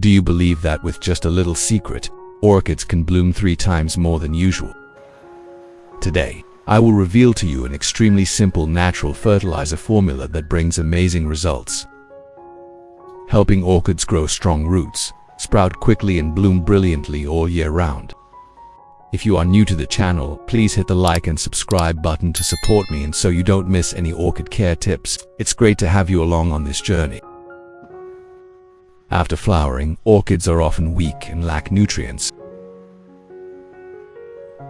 Do you believe that with just a little secret, orchids can bloom 3 times more than usual? Today, I will reveal to you an extremely simple natural fertilizer formula that brings amazing results, helping orchids grow strong roots, sprout quickly and bloom brilliantly all year round. If you are new to the channel, please hit the like and subscribe button to support me and so you don't miss any orchid care tips. It's great to have you along on this journey. After flowering, orchids are often weak and lack nutrients.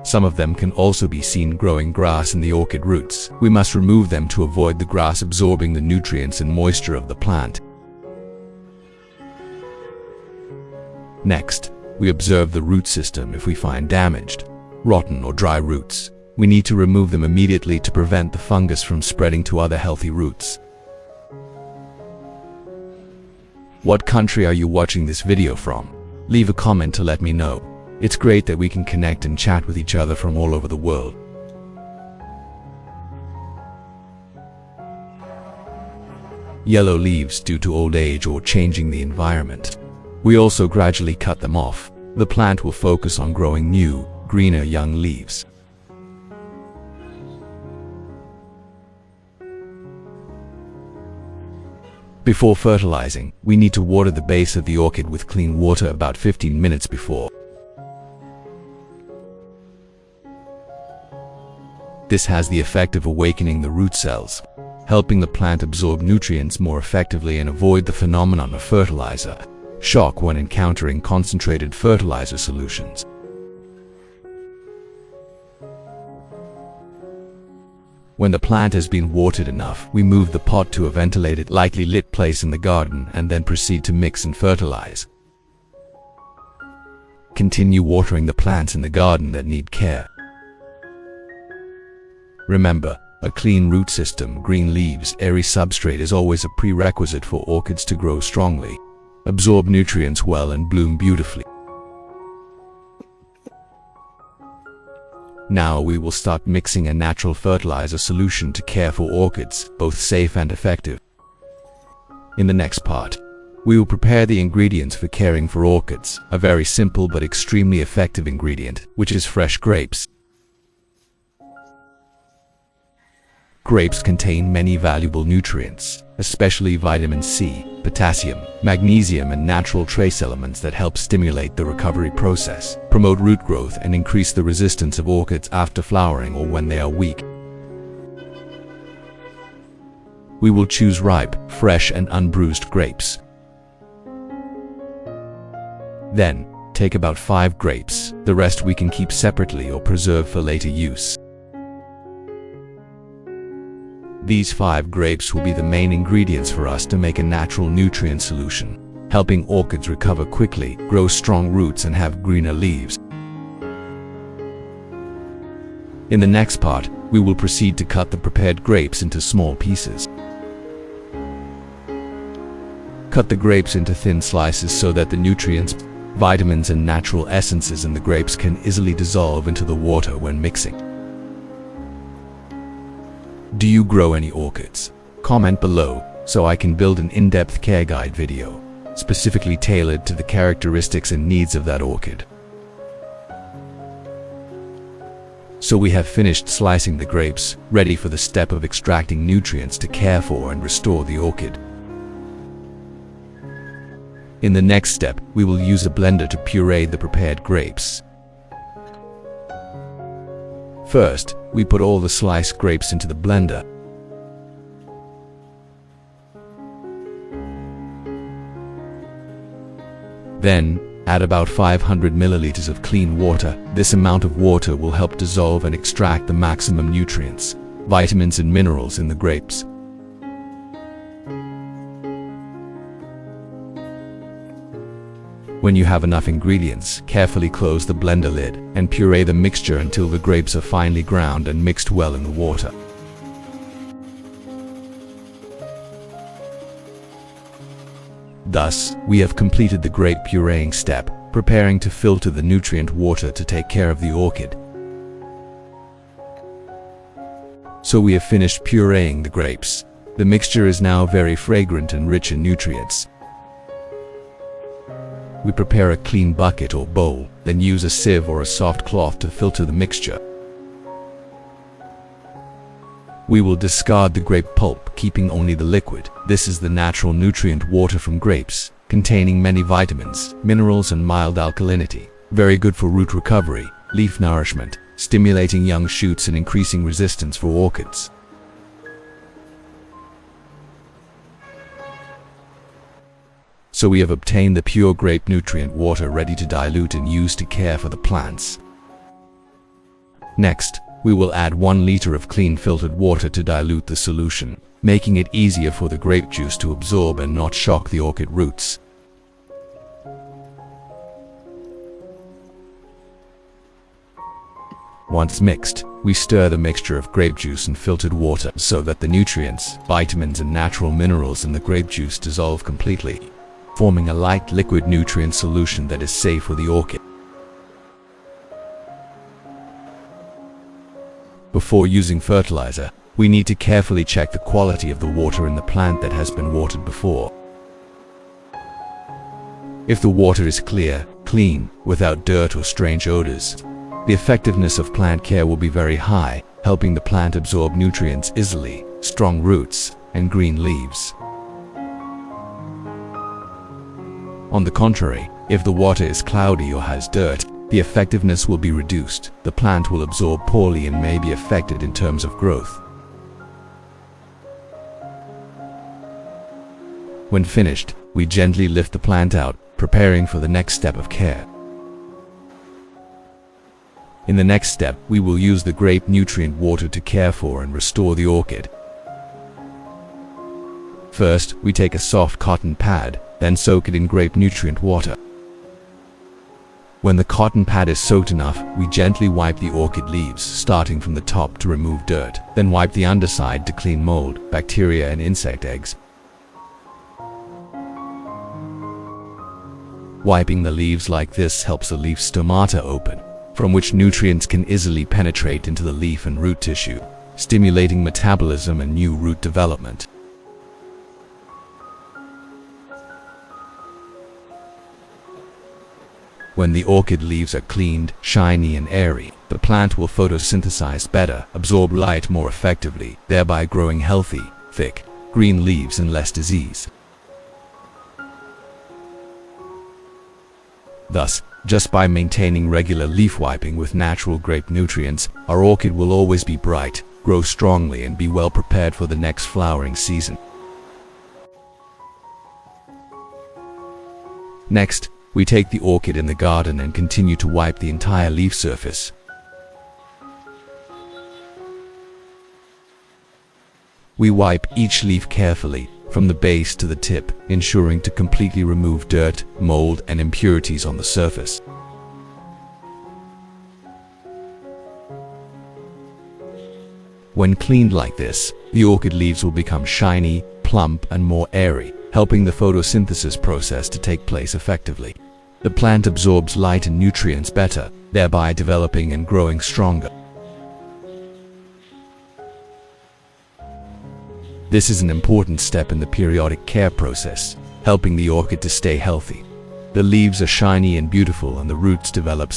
Some of them can also be seen growing grass in the orchid roots. We must remove them to avoid the grass absorbing the nutrients and moisture of the plant. Next, we observe the root system. If we find damaged, rotten or dry roots, we need to remove them immediately to prevent the fungus from spreading to other healthy roots. What country are you watching this video from? Leave a comment to let me know. It's great that we can connect and chat with each other from all over the world. Yellow leaves due to old age or changing the environment. We also gradually cut them off. The plant will focus on growing new, greener young leaves. Before fertilizing, we need to water the base of the orchid with clean water about 15 minutes before. This has the effect of awakening the root cells, helping the plant absorb nutrients more effectively and avoid the phenomenon of fertilizer shock when encountering concentrated fertilizer solutions. When the plant has been watered enough, we move the pot to a ventilated, lightly lit place in the garden and then proceed to mix and fertilize. Continue watering the plants in the garden that need care. Remember, a clean root system, green leaves, airy substrate is always a prerequisite for orchids to grow strongly, absorb nutrients well and bloom beautifully. Now we will start mixing a natural fertilizer solution to care for orchids, both safe and effective. In the next part, we will prepare the ingredients for caring for orchids, a very simple but extremely effective ingredient, which is fresh grapes. Grapes contain many valuable nutrients, especially vitamin C, potassium, magnesium and natural trace elements that help stimulate the recovery process, promote root growth and increase the resistance of orchids after flowering or when they are weak. We will choose ripe, fresh and unbruised grapes. Then, take about 5 grapes, the rest we can keep separately or preserve for later use. These 5 grapes will be the main ingredients for us to make a natural nutrient solution, helping orchids recover quickly, grow strong roots and have greener leaves. In the next part, we will proceed to cut the prepared grapes into small pieces. Cut the grapes into thin slices so that the nutrients, vitamins and natural essences in the grapes can easily dissolve into the water when mixing. Do you grow any orchids? Comment below so I can build an in-depth care guide video, specifically tailored to the characteristics and needs of that orchid. So we have finished slicing the grapes, ready for the step of extracting nutrients to care for and restore the orchid. In the next step, we will use a blender to puree the prepared grapes. First, we put all the sliced grapes into the blender. Then, add about 500 milliliters of clean water. This amount of water will help dissolve and extract the maximum nutrients, vitamins and minerals in the grapes. When you have enough ingredients, carefully close the blender lid and puree the mixture until the grapes are finely ground and mixed well in the water. Thus, we have completed the grape pureeing step, preparing to filter the nutrient water to take care of the orchid. So we have finished pureeing the grapes. The mixture is now very fragrant and rich in nutrients. we prepare a clean bucket or bowl, then use a sieve or a soft cloth to filter the mixture. We will discard the grape pulp, keeping only the liquid. This is the natural nutrient water from grapes, containing many vitamins, minerals and mild alkalinity. Very good for root recovery, leaf nourishment, stimulating young shoots and increasing resistance for orchids. So we have obtained the pure grape nutrient water ready to dilute and use to care for the plants. Next, we will add 1 liter of clean filtered water to dilute the solution, making it easier for the grape juice to absorb and not shock the orchid roots. Once mixed, we stir the mixture of grape juice and filtered water so that the nutrients, vitamins and natural minerals in the grape juice dissolve completely, forming a light liquid nutrient solution that is safe for the orchid. Before using fertilizer, we need to carefully check the quality of the water in the plant that has been watered before. If the water is clear, clean, without dirt or strange odors, the effectiveness of plant care will be very high, helping the plant absorb nutrients easily, strong roots, and green leaves. On the contrary, if the water is cloudy or has dirt, the effectiveness will be reduced. The plant will absorb poorly and may be affected in terms of growth. When finished, we gently lift the plant out, preparing for the next step of care. In the next step, we will use the grape nutrient water to care for and restore the orchid. First, we take a soft cotton pad, then soak it in grape nutrient water. When the cotton pad is soaked enough, we gently wipe the orchid leaves, starting from the top to remove dirt, then wipe the underside to clean mold, bacteria and insect eggs. Wiping the leaves like this helps the leaf stomata open, from which nutrients can easily penetrate into the leaf and root tissue, stimulating metabolism and new root development. When the orchid leaves are cleaned, shiny and airy, the plant will photosynthesize better, absorb light more effectively, thereby growing healthy, thick, green leaves and less disease. Thus, just by maintaining regular leaf wiping with natural grape nutrients, our orchid will always be bright, grow strongly and be well prepared for the next flowering season. Next, we take the orchid in the garden and continue to wipe the entire leaf surface. We wipe each leaf carefully, from the base to the tip, ensuring to completely remove dirt, mold, and impurities on the surface. When cleaned like this, the orchid leaves will become shiny, plump, and more airy, helping the photosynthesis process to take place effectively. The plant absorbs light and nutrients better, thereby developing and growing stronger. This is an important step in the periodic care process, helping the orchid to stay healthy. The leaves are shiny and beautiful and the roots develop.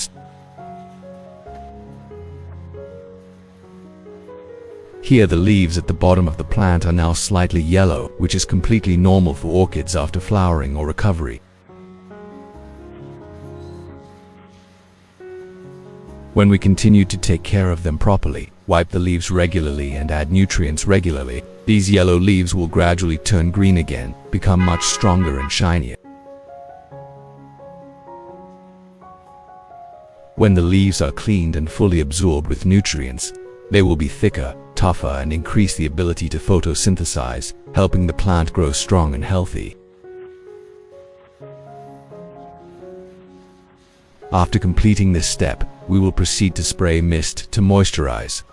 Here the leaves at the bottom of the plant are now slightly yellow, which is completely normal for orchids after flowering or recovery. When we continue to take care of them properly, wipe the leaves regularly and add nutrients regularly, these yellow leaves will gradually turn green again, become much stronger and shinier. When the leaves are cleaned and fully absorbed with nutrients, they will be thicker, tougher, and increase the ability to photosynthesize, helping the plant grow strong and healthy. After completing this step, we will proceed to spray mist to moisturize.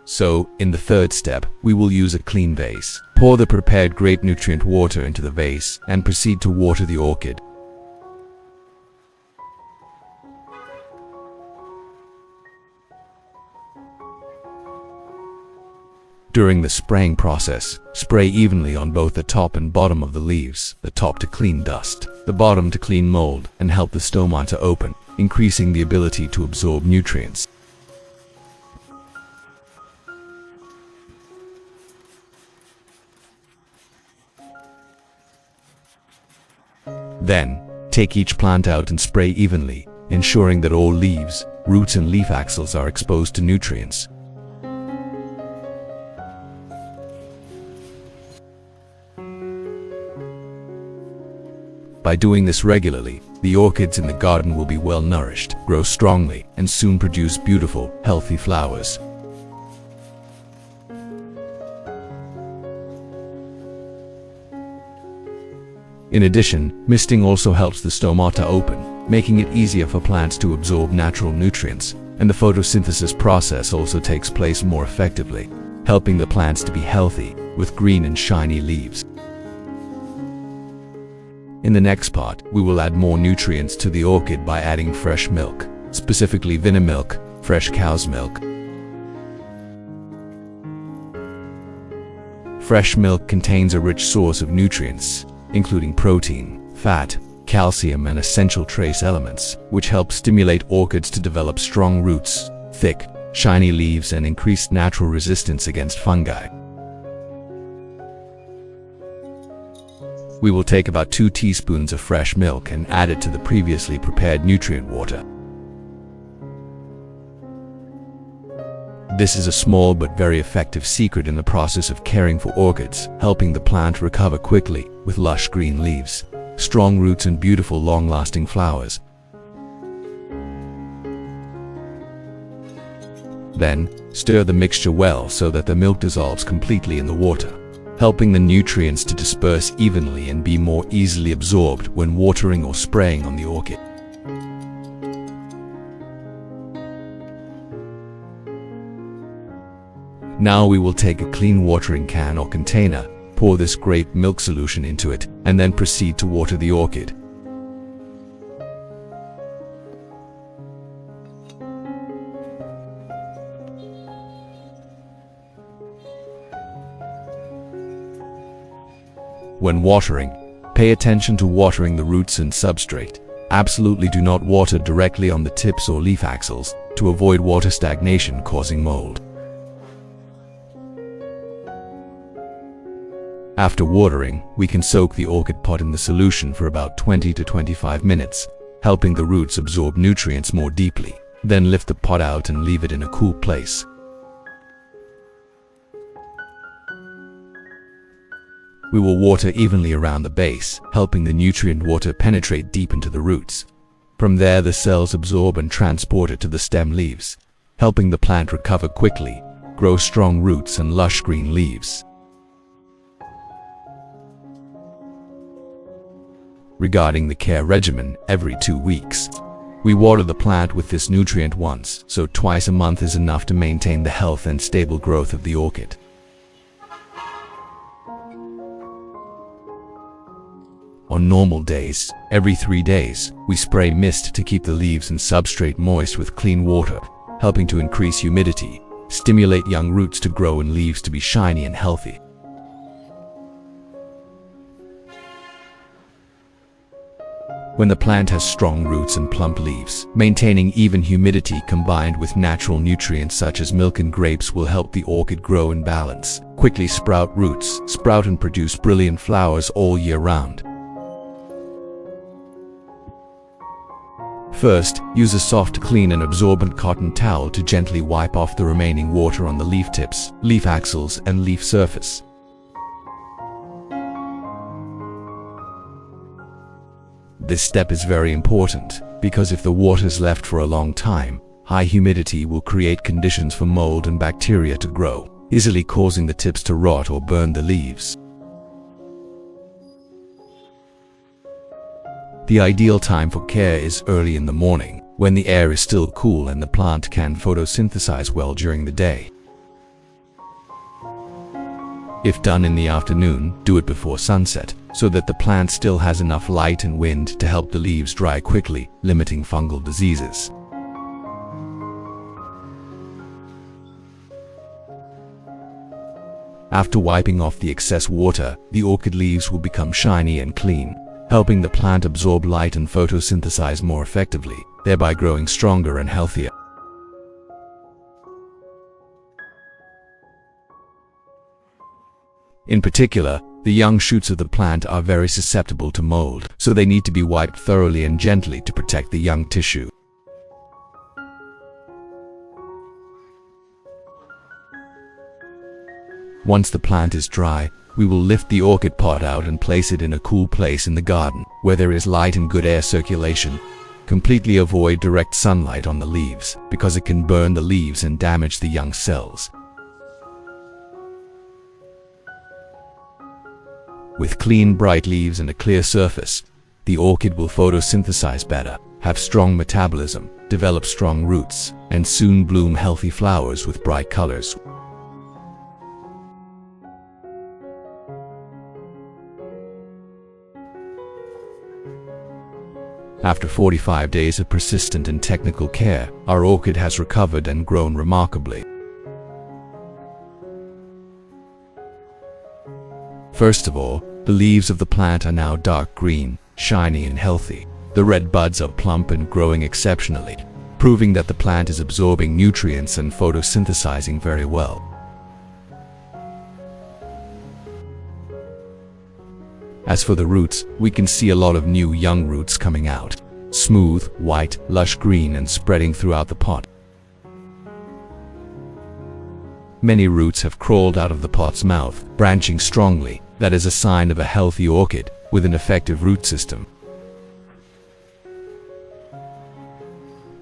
So, in the third step, we will use a clean vase. Pour the prepared grape nutrient water into the vase and proceed to water the orchid. During the spraying process, spray evenly on both the top and bottom of the leaves, the top to clean dust, the bottom to clean mold and help the stomata open, increasing the ability to absorb nutrients. Then, take each plant out and spray evenly, ensuring that all leaves, roots and leaf axils are exposed to nutrients. By doing this regularly, the orchids in the garden will be well nourished, grow strongly, and soon produce beautiful, healthy flowers. In addition, misting also helps the stomata open, making it easier for plants to absorb natural nutrients, and the photosynthesis process also takes place more effectively, helping the plants to be healthy, with green and shiny leaves. In the next part, we will add more nutrients to the orchid by adding fresh milk, specifically vinea milk, fresh cow's milk. Fresh milk contains a rich source of nutrients, including protein, fat, calcium and essential trace elements, which help stimulate orchids to develop strong roots, thick, shiny leaves and increased natural resistance against fungi. We will take about 2 teaspoons of fresh milk and add it to the previously prepared nutrient water. This is a small but very effective secret in the process of caring for orchids, helping the plant recover quickly with lush green leaves, strong roots and beautiful long-lasting flowers. Then, stir the mixture well so that the milk dissolves completely in the water, helping the nutrients to disperse evenly and be more easily absorbed when watering or spraying on the orchid. Now we will take a clean watering can or container, pour this grape milk solution into it, and then proceed to water the orchid. When watering, pay attention to watering the roots and substrate. Absolutely do not water directly on the tips or leaf axils to avoid water stagnation causing mold. After watering, we can soak the orchid pot in the solution for about 20 to 25 minutes, helping the roots absorb nutrients more deeply. Then lift the pot out and leave it in a cool place. We will water evenly around the base, helping the nutrient water penetrate deep into the roots. From there, the cells absorb and transport it to the stem leaves, helping the plant recover quickly, grow strong roots and lush green leaves. Regarding the care regimen, every 2 weeks. We water the plant with this nutrient once, so twice a month is enough to maintain the health and stable growth of the orchid. On normal days, every 3 days, we spray mist to keep the leaves and substrate moist with clean water, helping to increase humidity, stimulate young roots to grow and leaves to be shiny and healthy. When the plant has strong roots and plump leaves, maintaining even humidity combined with natural nutrients such as milk and grapes will help the orchid grow in balance, quickly sprout roots, sprout and produce brilliant flowers all year round. First, use a soft, clean and absorbent cotton towel to gently wipe off the remaining water on the leaf tips, leaf axils and leaf surface. This step is very important because if the water is left for a long time, high humidity will create conditions for mold and bacteria to grow, easily causing the tips to rot or burn the leaves. The ideal time for care is early in the morning, when the air is still cool and the plant can photosynthesize well during the day. If done in the afternoon, do it before sunset, so that the plant still has enough light and wind to help the leaves dry quickly, limiting fungal diseases. After wiping off the excess water, the orchid leaves will become shiny and clean, helping the plant absorb light and photosynthesize more effectively, thereby growing stronger and healthier. In particular, the young shoots of the plant are very susceptible to mold, so they need to be wiped thoroughly and gently to protect the young tissue. Once the plant is dry, we will lift the orchid pot out and place it in a cool place in the garden, where there is light and good air circulation. Completely avoid direct sunlight on the leaves, because it can burn the leaves and damage the young cells. With clean, bright leaves and a clear surface, the orchid will photosynthesize better, have strong metabolism, develop strong roots, and soon bloom healthy flowers with bright colors. After 45 days of persistent and technical care, our orchid has recovered and grown remarkably. First of all, the leaves of the plant are now dark green, shiny and healthy. The red buds are plump and growing exceptionally, proving that the plant is absorbing nutrients and photosynthesizing very well. As for the roots, we can see a lot of new young roots coming out. Smooth, white, lush green and spreading throughout the pot. Many roots have crawled out of the pot's mouth, branching strongly. That is a sign of a healthy orchid with an effective root system.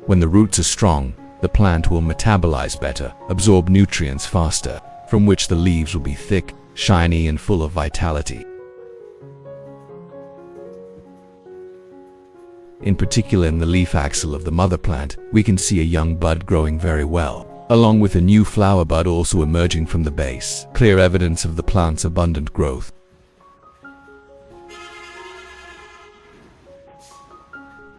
When the roots are strong, the plant will metabolize better, absorb nutrients faster, from which the leaves will be thick, shiny and full of vitality. In particular, in the leaf axil of the mother plant, we can see a young bud growing very well, along with a new flower bud also emerging from the base, clear evidence of the plant's abundant growth.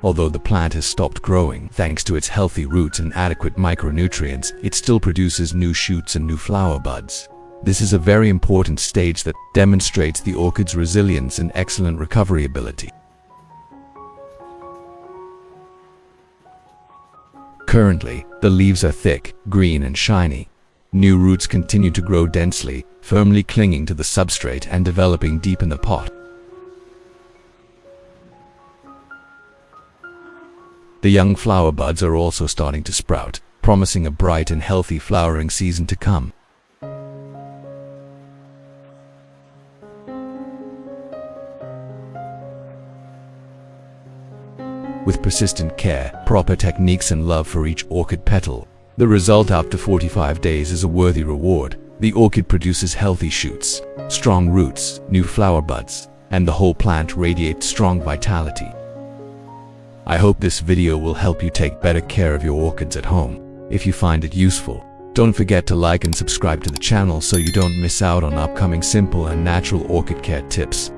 Although the plant has stopped growing, thanks to its healthy roots and adequate micronutrients, it still produces new shoots and new flower buds. This is a very important stage that demonstrates the orchid's resilience and excellent recovery ability. Currently, the leaves are thick, green and shiny. New roots continue to grow densely, firmly clinging to the substrate and developing deep in the pot. The young flower buds are also starting to sprout, promising a bright and healthy flowering season to come. With persistent care, proper techniques and love for each orchid petal, the result after 45 days is a worthy reward. The orchid produces healthy shoots, strong roots, new flower buds, and the whole plant radiates strong vitality. I hope this video will help you take better care of your orchids at home. If you find it useful, don't forget to like and subscribe to the channel so you don't miss out on upcoming simple and natural orchid care tips.